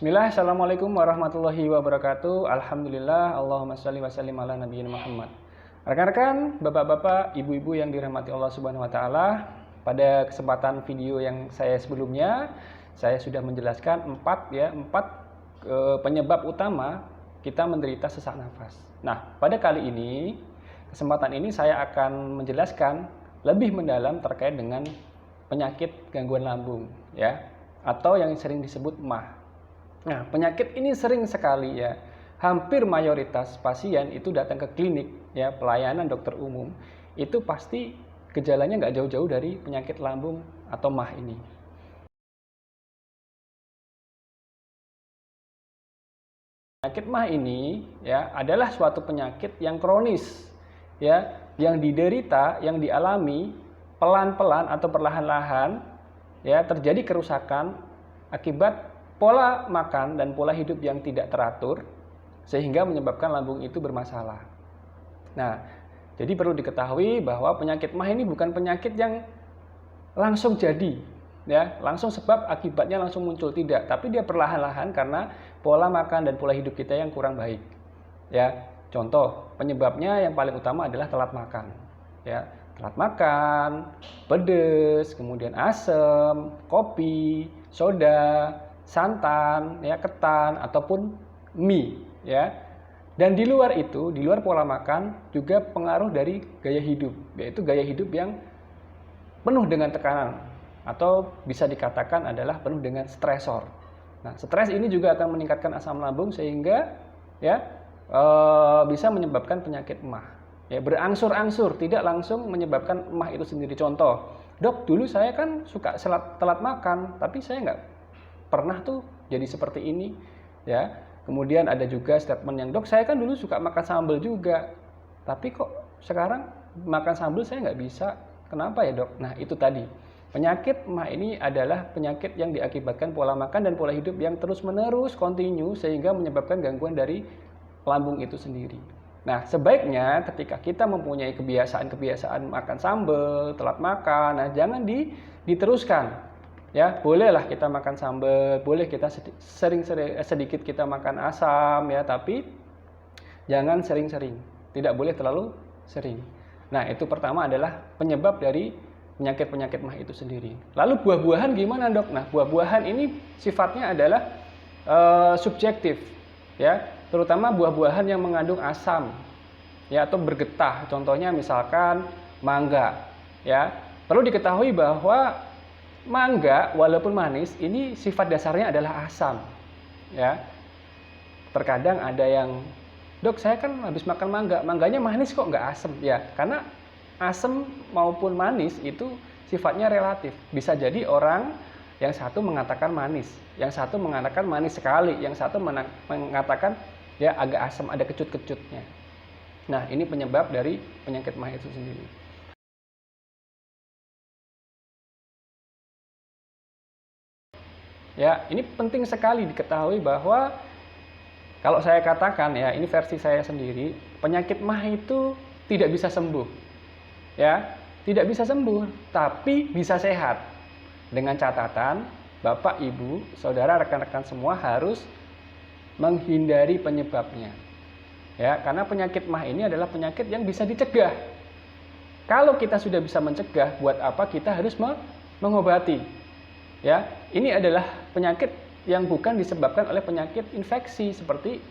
Bismillah, Assalamualaikum warahmatullahi wabarakatuh. Alhamdulillah, Allahumma shalli wa sallim ala nabiyina Muhammad. Rekan-rekan, bapak-bapak, ibu-ibu yang dirahmati Allah Subhanahu wa taala, pada kesempatan video yang saya sebelumnya, saya sudah menjelaskan empat penyebab utama kita menderita sesak nafas. Nah, pada kali ini, kesempatan ini saya akan menjelaskan lebih mendalam terkait dengan penyakit gangguan lambung, atau yang sering disebut MAH. Nah, penyakit ini sering sekali hampir mayoritas pasien itu datang ke klinik pelayanan dokter umum, itu pasti gejalanya nggak jauh-jauh dari penyakit lambung atau MAH ini. Penyakit MAH ini adalah suatu penyakit yang kronis, yang diderita, yang dialami pelan-pelan atau perlahan-lahan, terjadi kerusakan akibat pola makan dan pola hidup yang tidak teratur, sehingga menyebabkan lambung itu bermasalah. Nah, jadi perlu diketahui bahwa penyakit MAH ini bukan penyakit yang langsung jadi, langsung sebab akibatnya langsung muncul, tidak. Tapi dia perlahan-lahan karena pola makan dan pola hidup kita yang kurang baik. Contoh, penyebabnya yang paling utama adalah telat makan. Telat makan, pedas, kemudian asam, kopi, soda, santan, ketan, ataupun mie, Dan di luar itu, di luar pola makan juga pengaruh dari gaya hidup, yaitu gaya hidup yang penuh dengan tekanan atau bisa dikatakan adalah penuh dengan stresor. Nah, stres ini juga akan meningkatkan asam lambung sehingga bisa menyebabkan penyakit MAH. Berangsur-angsur, tidak langsung menyebabkan MAH itu sendiri. Contoh, dok, dulu saya kan suka telat makan, tapi saya nggak pernah tuh jadi seperti ini, Kemudian ada juga statement yang, dok, saya kan dulu suka makan sambal juga, tapi kok sekarang makan sambal saya nggak bisa. Kenapa ya, dok? Nah, itu tadi. Penyakit MAH ini adalah penyakit yang diakibatkan pola makan dan pola hidup yang terus-menerus kontinu sehingga menyebabkan gangguan dari lambung itu sendiri. Nah, sebaiknya ketika kita mempunyai kebiasaan makan sambal, telat makan, nah jangan diteruskan. Bolehlah kita makan sambal, boleh kita sedikit kita makan asam, tapi jangan sering-sering. Tidak boleh terlalu sering. Nah, itu pertama adalah penyebab dari penyakit-penyakit MAH itu sendiri. Lalu buah-buahan gimana, dok? Nah, buah-buahan ini sifatnya adalah subjektif, terutama buah-buahan yang mengandung asam, atau bergetah. Contohnya misalkan mangga, Perlu diketahui bahwa mangga walaupun manis ini sifat dasarnya adalah asam, Terkadang ada yang, dok, saya kan habis makan mangganya manis kok nggak asam, karena asam maupun manis itu sifatnya relatif. Bisa jadi orang yang satu mengatakan manis, yang satu mengatakan manis sekali, yang satu mengatakan agak asam, ada kecut-kecutnya. Nah, ini penyebab dari penyakit MAH itu sendiri. Ini penting sekali diketahui bahwa kalau saya katakan, ini versi saya sendiri, penyakit MAH itu tidak bisa sembuh. Tidak bisa sembuh, tapi bisa sehat. Dengan catatan, Bapak, Ibu, Saudara, rekan-rekan semua harus menghindari penyebabnya. Karena penyakit MAH ini adalah penyakit yang bisa dicegah. Kalau kita sudah bisa mencegah, buat apa kita harus mengobati? Ini adalah penyakit yang bukan disebabkan oleh penyakit infeksi seperti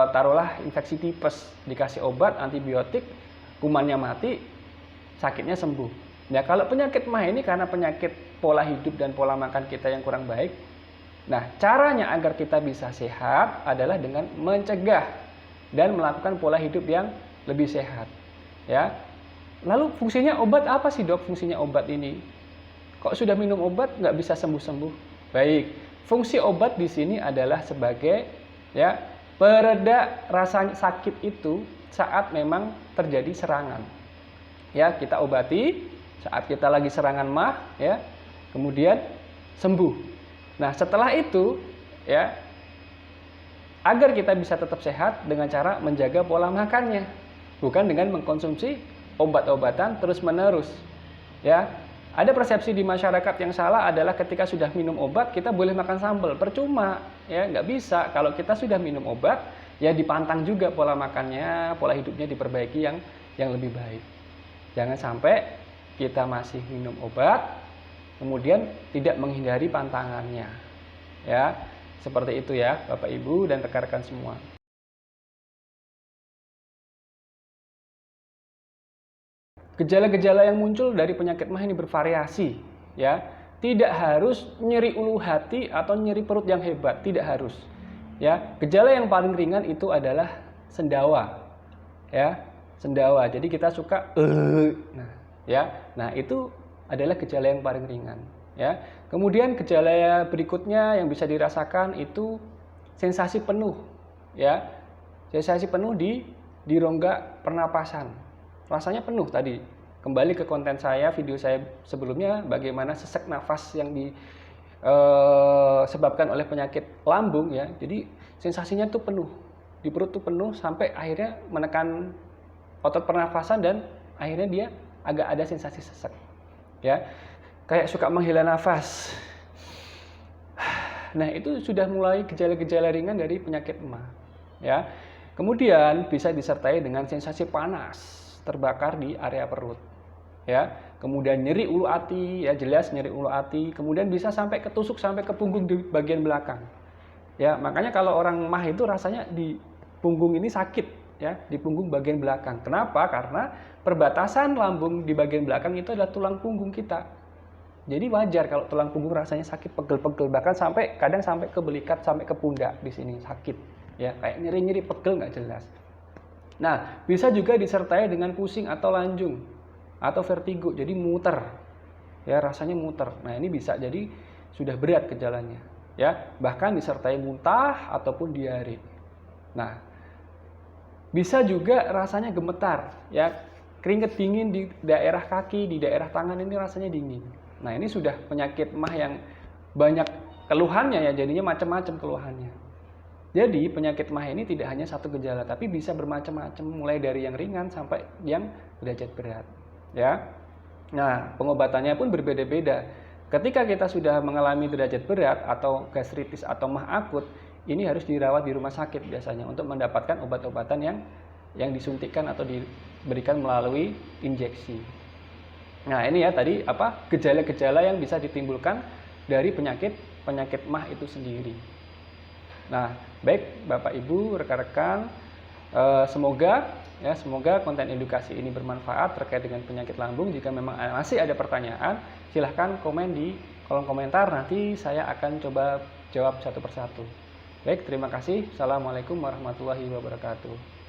taruhlah infeksi tipes, dikasih obat antibiotik, kumannya mati, sakitnya sembuh. Kalau penyakit MAH ini karena penyakit pola hidup dan pola makan kita yang kurang baik. Nah, caranya agar kita bisa sehat adalah dengan mencegah dan melakukan pola hidup yang lebih sehat. Lalu fungsinya obat apa sih, dok? Fungsinya obat ini? Kok sudah minum obat nggak bisa sembuh-sembuh? Baik, fungsi obat di sini adalah sebagai pereda rasa sakit itu saat memang terjadi serangan. Kita obati saat kita lagi serangan MAH, kemudian sembuh. Nah, setelah itu, agar kita bisa tetap sehat dengan cara menjaga pola makannya, bukan dengan mengkonsumsi obat-obatan terus-menerus. Ada persepsi di masyarakat yang salah adalah ketika sudah minum obat kita boleh makan sambal. Percuma, ya nggak bisa. Kalau kita sudah minum obat, ya dipantang juga pola makannya, pola hidupnya diperbaiki yang lebih baik. Jangan sampai kita masih minum obat, kemudian tidak menghindari pantangannya. Ya, seperti itu ya, Bapak Ibu dan rekan-rekan semua. Gejala-gejala yang muncul dari penyakit MAH ini bervariasi, ya. Tidak harus nyeri ulu hati atau nyeri perut yang hebat, tidak harus. Ya, gejala yang paling ringan itu adalah sendawa. Ya, sendawa. Jadi kita suka nah, ya. Nah, itu adalah gejala yang paling ringan, ya. Kemudian gejala berikutnya yang bisa dirasakan itu sensasi penuh, ya. Sensasi penuh di rongga pernapasan. Rasanya penuh tadi. Kembali ke konten saya, video saya sebelumnya, bagaimana sesak nafas yang disebabkan oleh penyakit lambung, ya. Jadi sensasinya tuh penuh, di perut tuh penuh sampai akhirnya menekan otot pernafasan dan akhirnya dia agak ada sensasi sesak, ya. Kayak suka menghela nafas. Nah, itu sudah mulai gejala-gejala ringan dari penyakit MAH, ya. Kemudian bisa disertai dengan sensasi panas, terbakar di area perut, ya. Kemudian nyeri ulu hati, ya jelas nyeri ulu hati. Kemudian bisa sampai ketusuk sampai ke punggung di bagian belakang, ya. Makanya kalau orang MAH itu rasanya di punggung ini sakit, ya, di punggung bagian belakang. Kenapa? Karena perbatasan lambung di bagian belakang itu adalah tulang punggung kita. Jadi wajar kalau tulang punggung rasanya sakit, pegel-pegel, bahkan kadang sampai ke belikat, sampai ke pundak di sini sakit, ya, kayak nyeri-nyeri pegel nggak jelas. Nah, bisa juga disertai dengan pusing atau lanjung atau vertigo, jadi muter, ya, rasanya muter. Nah, ini bisa jadi sudah berat gejalanya, ya, bahkan disertai muntah ataupun diare. Nah, bisa juga rasanya gemetar, ya, keringet dingin di daerah kaki, di daerah tangan ini rasanya dingin. Nah, ini sudah penyakit MAH yang banyak keluhannya, ya, jadinya macam-macam keluhannya. Jadi penyakit MAH ini tidak hanya satu gejala, tapi bisa bermacam-macam, mulai dari yang ringan sampai yang derajat berat, ya. Nah, pengobatannya pun berbeda-beda. Ketika kita sudah mengalami derajat berat atau gastritis atau MAH akut, ini harus dirawat di rumah sakit biasanya untuk mendapatkan obat-obatan yang disuntikkan atau diberikan melalui injeksi. Nah, ini ya tadi gejala-gejala yang bisa ditimbulkan dari penyakit MAH itu sendiri. Nah, baik Bapak Ibu, rekan-rekan, semoga konten edukasi ini bermanfaat terkait dengan penyakit lambung. Jika memang masih ada pertanyaan, silahkan komen di kolom komentar, nanti saya akan coba jawab satu persatu. Baik, terima kasih. Assalamualaikum warahmatullahi wabarakatuh.